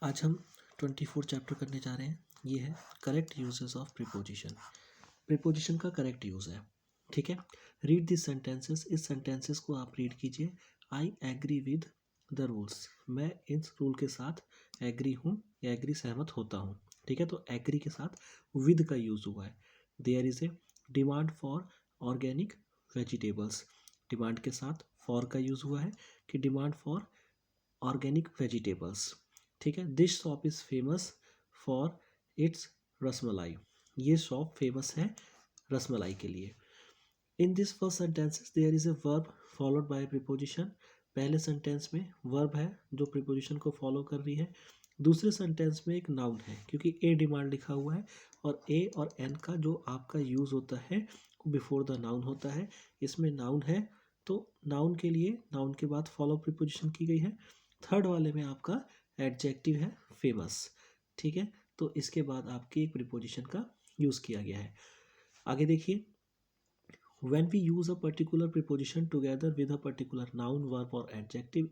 आज हम 24 चैप्टर करने जा रहे हैं। ये है correct usages of preposition. Preposition का करेक्ट यूज़ है, ठीक है। रीड दिस सेंटेंसेस, इस सेंटेंसेस को आप रीड कीजिए। I agree with the rules, मैं इस रूल के साथ एग्री हूँ या एग्री सहमत होता हूँ, ठीक है। तो एग्री के साथ विद का यूज़ हुआ है। There is a demand for organic vegetables, demand के साथ फॉर का यूज़ हुआ है कि डिमांड फॉर ऑर्गेनिक वेजिटेबल्स, ठीक है। This shop is famous for its rasmalai, ये शॉप फेमस है रसमलाई के लिए। In this first sentences there is a verb followed by preposition, पहले सेंटेंस में वर्ब है जो प्रीपोजिशन को फॉलो कर रही है। दूसरे सेंटेंस में एक नाउन है क्योंकि ए डिमांड लिखा हुआ है और ए और एन का जो आपका यूज़ होता है वो बिफोर द नाउन होता है। इसमें नाउन है तो नाउन के लिए नाउन के बाद फॉलो प्रीपोजिशन की गई है। थर्ड वाले में आपका एडजेक्टिव है फेमस, ठीक है। तो इसके बाद आपकी एक प्रीपोजिशन का यूज़ किया गया है। आगे देखिए, when we use a particular preposition together with a particular noun, verb or adjective,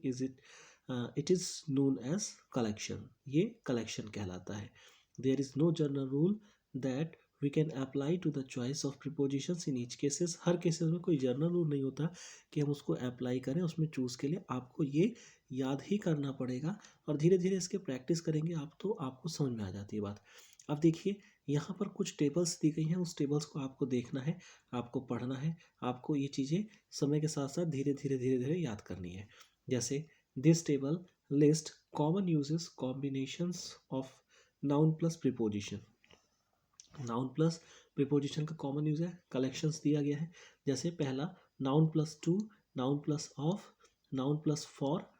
it is known as collection, ये collection कहलाता है। there is no general rule that we can apply to the choice of prepositions in each cases, her cases में कोई journal rule नहीं होता कि हम उसको अप्लाई करें उसमें चूज़ के लिए। आपको ये याद ही करना पड़ेगा और धीरे धीरे इसके प्रैक्टिस करेंगे आप तो आपको समझ में आ जाती है बात। अब देखिए यहाँ पर कुछ टेबल्स दी गई हैं, उस टेबल्स को आपको देखना है, आपको पढ़ना है, आपको ये चीज़ें समय के साथ साथ धीरे धीरे याद करनी है। जैसे this table list common usages combinations of noun plus preposition, noun plus preposition का कॉमन यूज है, कलेक्शंस दिया गया है। जैसे पहला noun plus to, noun plus of, noun plus for,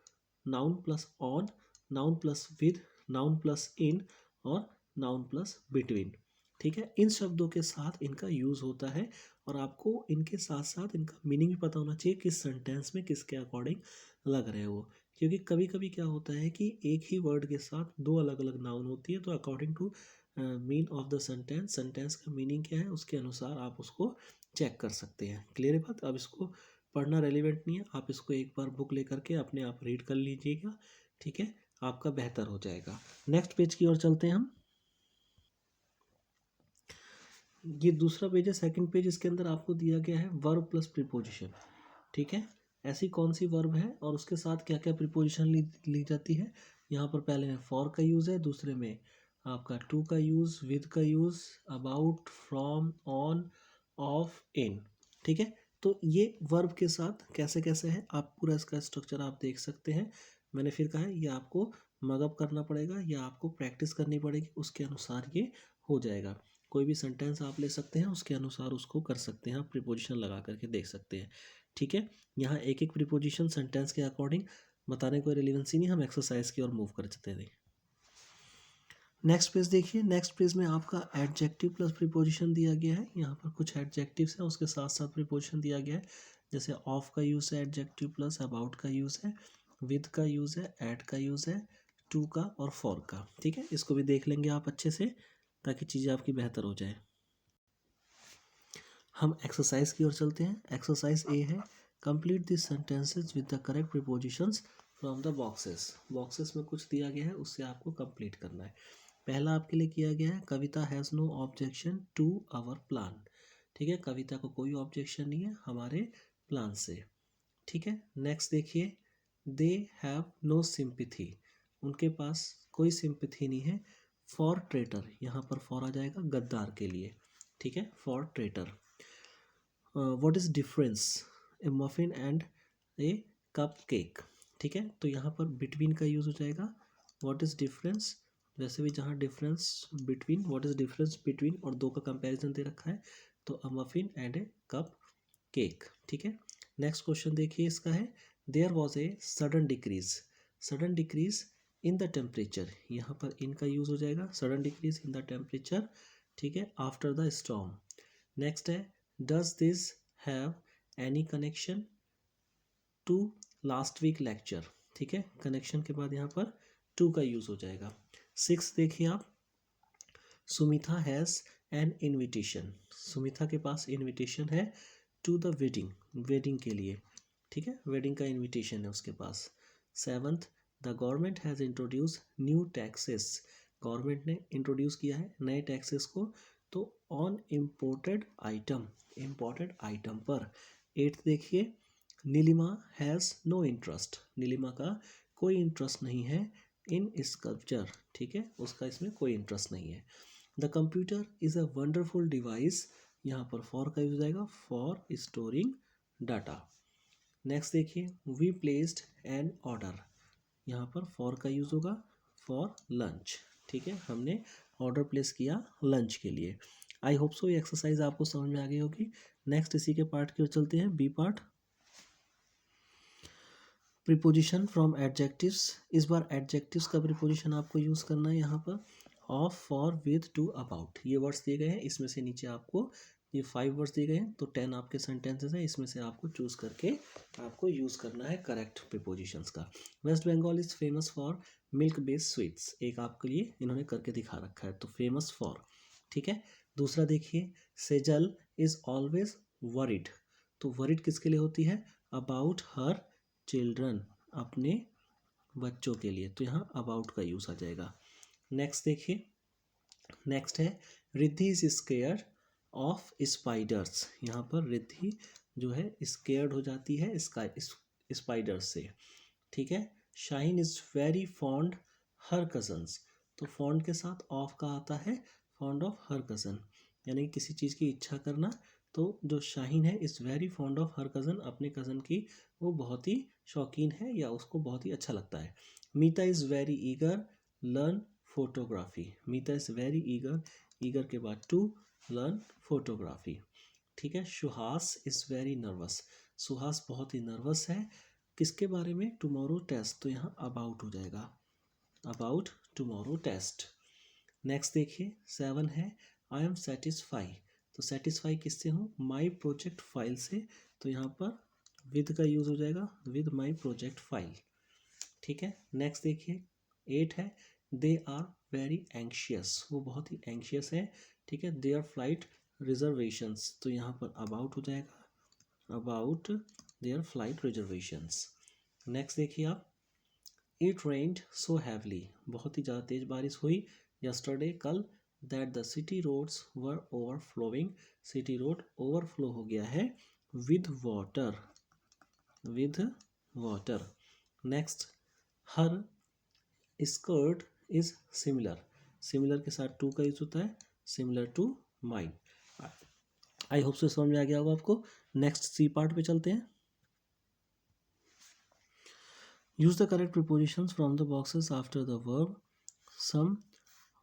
noun plus on, noun plus with, noun plus in और noun plus between, ठीक है। इन शब्दों के साथ इनका यूज़ होता है और आपको इनके साथ साथ इनका मीनिंग भी पता होना चाहिए किस सेंटेंस में किसके अकॉर्डिंग लग रहे हो। क्योंकि कभी कभी क्या होता है कि एक ही वर्ड के साथ दो अलग अलग नाउन होती है, तो according to mean of the sentence, sentence का मीनिंग क्या है उसके अनुसार आप उसको चेक कर सकते हैं। क्लियर है बात। अब इसको पढ़ना रेलिवेंट नहीं है, आप इसको एक बार बुक लेकर के अपने आप रीड कर लीजिएगा, ठीक है, आपका बेहतर हो जाएगा। नेक्स्ट पेज की ओर चलते हैं हम। ये दूसरा पेज है, सेकंड पेज, इसके अंदर आपको दिया गया है वर्ब प्लस प्रीपोजिशन, ठीक है। ऐसी कौन सी वर्ब है और उसके साथ क्या क्या प्रीपोजिशन ली जाती है। यहाँ पर पहले में फॉर का यूज़ है, दूसरे में आपका टू का यूज़, विद का use, about, from, on, of, in, ठीक है। तो ये वर्ब के साथ कैसे कैसे है आप पूरा इसका स्ट्रक्चर आप देख सकते हैं। मैंने फिर कहा है ये आपको मगअप करना पड़ेगा या आपको प्रैक्टिस करनी पड़ेगी, उसके अनुसार ये हो जाएगा। कोई भी सेंटेंस आप ले सकते हैं उसके अनुसार उसको कर सकते हैं, आप प्रीपोजिशन लगा करके देख सकते हैं, ठीक है। यहाँ एक एक प्रीपोजिशन सेंटेंस के अकॉर्डिंग बताने कोई रिलेवेंसी नहीं, हम एक्सरसाइज की ओर मूव कर सकते हैं। नेक्स्ट पेज देखिए, नेक्स्ट पेज में आपका एडजेक्टिव प्लस प्रीपोजिशन दिया गया है। यहाँ पर कुछ एडजेक्टिव्स हैं उसके साथ साथ प्रीपोजिशन दिया गया है। जैसे ऑफ का यूज़ है एडजेक्टिव प्लस, अबाउट का यूज़ है, विद का यूज़ है, एट का यूज़ है, टू का और फॉर का, ठीक है। इसको भी देख लेंगे आप अच्छे से ताकि चीज़ें आपकी बेहतर हो जाए। हम एक्सरसाइज की ओर चलते हैं। एक्सरसाइज ए है complete this sentences with the correct prepositions from the boxes. Boxes में कुछ दिया गया है उससे आपको कंप्लीट करना है। पहला आपके लिए किया गया है Kavita has no objection to our plan, ठीक है। कविता को कोई ऑब्जेक्शन नहीं है हमारे प्लान से, ठीक है। नेक्स्ट देखिए, दे हैव नो सिंपैथी, उनके पास कोई सिंपैथी नहीं है फॉर ट्रेटर, यहाँ पर फॉर आ जाएगा गद्दार के लिए, ठीक है, for traitor. What is difference A muffin and a cupcake, ठीक है। तो यहाँ पर बिटवीन का यूज़ हो जाएगा। व्हाट इज़ डिफरेंस, वैसे भी जहाँ difference between, what is difference between और दो का कंपैरिजन दे रखा है तो a muffin and a cupcake, ठीक है। नेक्स्ट क्वेश्चन देखिए इसका है there was a sudden decrease, sudden decrease in the temperature, यहाँ पर इन का यूज़ हो जाएगा sudden decrease in the temperature, ठीक है, आफ्टर द स्टॉर्म। नेक्स्ट है does this have any connection to last week lecture, ठीक है। कनेक्शन के बाद यहाँ पर टू का यूज़ हो जाएगा। सिक्स देखिए आप, Sumita has an invitation, Sumita के पास इनविटेशन है टू द वेडिंग, वेडिंग के लिए, ठीक है, वेडिंग का इनविटेशन है उसके पास। Seventh, the government has introduce new taxes, government ने इंट्रोड्यूस किया है नए टैक्सेस को, तो ऑन इम्पोर्टेड आइटम पर। 8th देखिए, Neelima has no interest, Neelima का कोई इंटरेस्ट नहीं है इन स्कल्पचर, ठीक है, उसका इसमें कोई इंटरेस्ट नहीं है। The computer is a wonderful device, यहाँ पर फॉर का यूज आएगा, फॉर स्टोरिंग डाटा। नेक्स्ट देखिए, वी प्लेस्ड एन ऑर्डर, यहाँ पर फॉर का यूज होगा, फॉर लंच, ठीक है, हमने ऑर्डर प्लेस किया लंच के लिए। आई होप सो ये एक्सरसाइज आपको समझ में आ गई होगी। नेक्स्ट इसी के पार्ट की ओर चलते हैं, B part, preposition from adjectives. इस बार एडजेक्टिव्स का प्रीपोजिशन आपको यूज़ करना है यहाँ पर, of, for, with, to, about, ये वर्ड्स दिए गए हैं, इसमें से नीचे आपको ये 5 वर्ड्स दिए गए हैं, तो 10 आपके सेंटेंसेस हैं, इसमें से आपको चूज़ करके आपको यूज़ करना है करेक्ट प्रीपोजिशंस का। West Bengal is famous for milk based sweets, एक आपके लिए इन्होंने करके दिखा रखा है, तो फेमस फॉर, ठीक है। दूसरा देखिए, सेजल इज़ ऑलवेज वरिड, तो वरिड किसके लिए होती है, अबाउट हर चिल्ड्रन, अपने बच्चों के लिए, तो यहाँ अबाउट का यूज़ आ जाएगा। नेक्स्ट देखिए, नेक्स्ट है Riddhi is scared of spiders, यहाँ पर रिद्धि जो है स्केयर्ड हो जाती है स्पाइडर्स से, ठीक है। Shaheen is very fond her cousins, तो फॉन्ड के साथ ऑफ का आता है, फॉन्ड ऑफ हर कज़न, यानी किसी चीज़ की इच्छा करना, तो जो शाहीन है is very fond of her cousin, अपने कज़न की वो बहुत ही शौकीन है या उसको बहुत ही अच्छा लगता है। Meeta is very eager learn photography, Meeta is very eager, eager के बाद टू लर्न फोटोग्राफी, ठीक है। Suhas is very nervous, Suhas बहुत ही नर्वस है, किसके बारे में, टुमारो टेस्ट, तो यहाँ अबाउट हो जाएगा, अबाउट टुमारो टेस्ट। नेक्स्ट देखिए 7 है, आई एम सेटिस्फाई, तो सेटिस्फाई किससे हूँ, माई प्रोजेक्ट फाइल से, तो यहाँ पर विद का यूज़ हो जाएगा, विद माई प्रोजेक्ट फाइल, ठीक है। नेक्स्ट देखिए 8 है, दे आर वेरी एंक्शियस, वो बहुत ही एंक्शियस है, ठीक है। देयर फ्लाइट रिजर्वेशंस, तो यहाँ पर अबाउट हो जाएगा, about their flight reservations. Next देखिए आप, इट रेन्ड सो हैवली, बहुत ही ज़्यादा तेज़ बारिश हुई यस्टरडे, कल, that the city roads were overflowing, city road overflow हो गया है with water, with water. Next, her skirt is similar, similar के साथ टू का यूज होता है, similar to mine. I hope से समझ में आ गया होगा आपको। नेक्स्ट सी पार्ट पे चलते हैं, use the correct prepositions from the boxes after the verb, some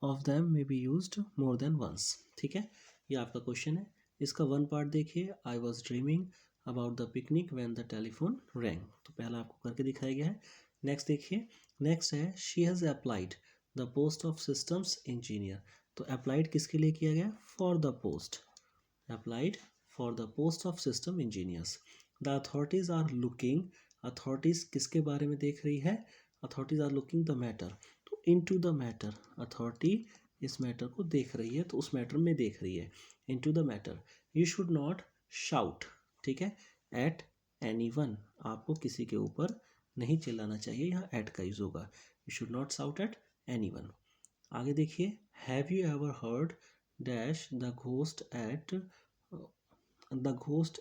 of them may be used more than once, ठीक है, ये आपका क्वेश्चन है। इसका वन पार्ट देखिए, I was dreaming about the picnic when the telephone wrong, तो पहला आपको करके दिखाया गया है। नेक्स्ट देखिए, नेक्स्ट है she has applied the post of systems engineer, तो अप्लाइड किसके लिए किया गया, for the post, applied for the post of system engineers. The authorities are looking, authorities किसके बारे में देख रही है, authorities are looking the matter, तो इनटू द मैटर, अथॉरिटी इस मैटर को देख रही है, तो उस मैटर में देख रही है, into the matter. You should not shout, ठीक है, एट एनी वन, आपको किसी के ऊपर नहीं चिल्लाना चाहिए, यहाँ एट का यूज होगा, you should not shout at anyone. आगे देखिए, have you ever heard dash the ghost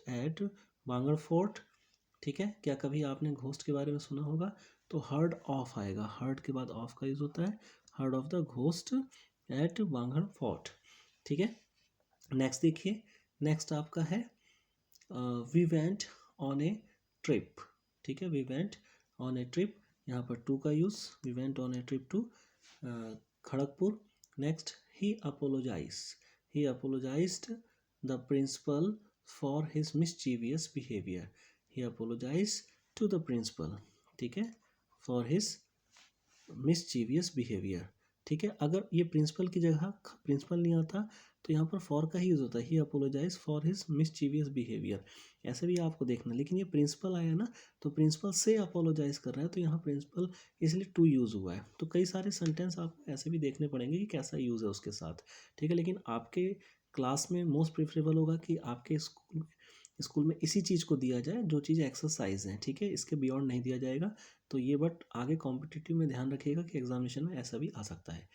at Bhangarh fort, ठीक है, क्या कभी आपने घोस्ट के बारे में सुना होगा, तो हर्ड ऑफ आएगा, हर्ड के बाद ऑफ का यूज होता है, heard of the ghost at Bhangarh fort, ठीक है। नेक्स्ट देखिए, नेक्स्ट आपका है we went on a trip, ठीक है, we went on a trip, यहाँ पर टू का use, we went on a trip to Kharagpur. Next, he apologised the principal for his mischievous behaviour, he apologise to the principal, ठीक है, for his mischievous behaviour, ठीक है। अगर ये principal की जगह प्रिंसिपल नहीं आता तो यहाँ पर फॉर का ही यूज़ होता है, he apologises for his mischievous behaviour, ऐसे भी आपको देखना, लेकिन ये प्रिंसिपल आया ना, तो प्रिंसिपल से अपोलोजाइज कर रहा है, तो यहाँ प्रिंसिपल इसलिए टू यूज़ हुआ है। तो कई सारे सेंटेंस आपको ऐसे भी देखने पड़ेंगे कि कैसा यूज़ है उसके साथ, ठीक है, लेकिन आपके क्लास में मोस्ट प्रेफरेबल होगा कि आपके स्कूल स्कूल में इसी चीज़ को दिया जाए जो चीज़ एक्सरसाइज है, ठीक है, इसके बियॉन्ड नहीं दिया जाएगा। तो ये बट आगे कॉम्पिटिटिव में ध्यान रखिएगा कि एग्जामिनेशन में ऐसा भी आ सकता है।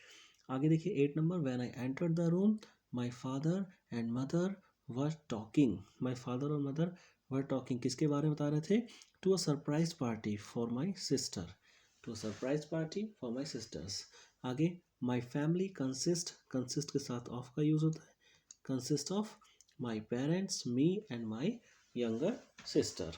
आगे देखिए 8 number, when I entered the room my father and mother were talking. My father और मदर वर टॉकिंग किसके बारे में बता रहे थे? To a surprise party for my sister, to a surprise party for my sisters. आगे my family consist के साथ ऑफ का यूज़ होता है, consist of my parents, me and my younger sister.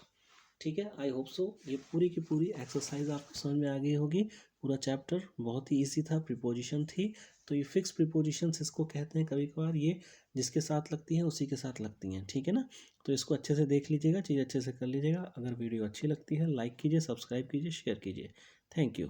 ठीक है, आई होप सो ये पूरी की पूरी एक्सरसाइज आपको समझ में आ गई होगी। पूरा चैप्टर बहुत ही इजी था, प्रीपोजिशन थी। तो ये फिक्स प्रीपोजिशंस इसको कहते हैं, कभी कभार ये जिसके साथ लगती हैं उसी के साथ लगती हैं, ठीक है ना। तो इसको अच्छे से देख लीजिएगा, चीज़ अच्छे से कर लीजिएगा। अगर वीडियो अच्छी लगती है लाइक कीजिए, सब्सक्राइब कीजिए, शेयर कीजिए। Thank you.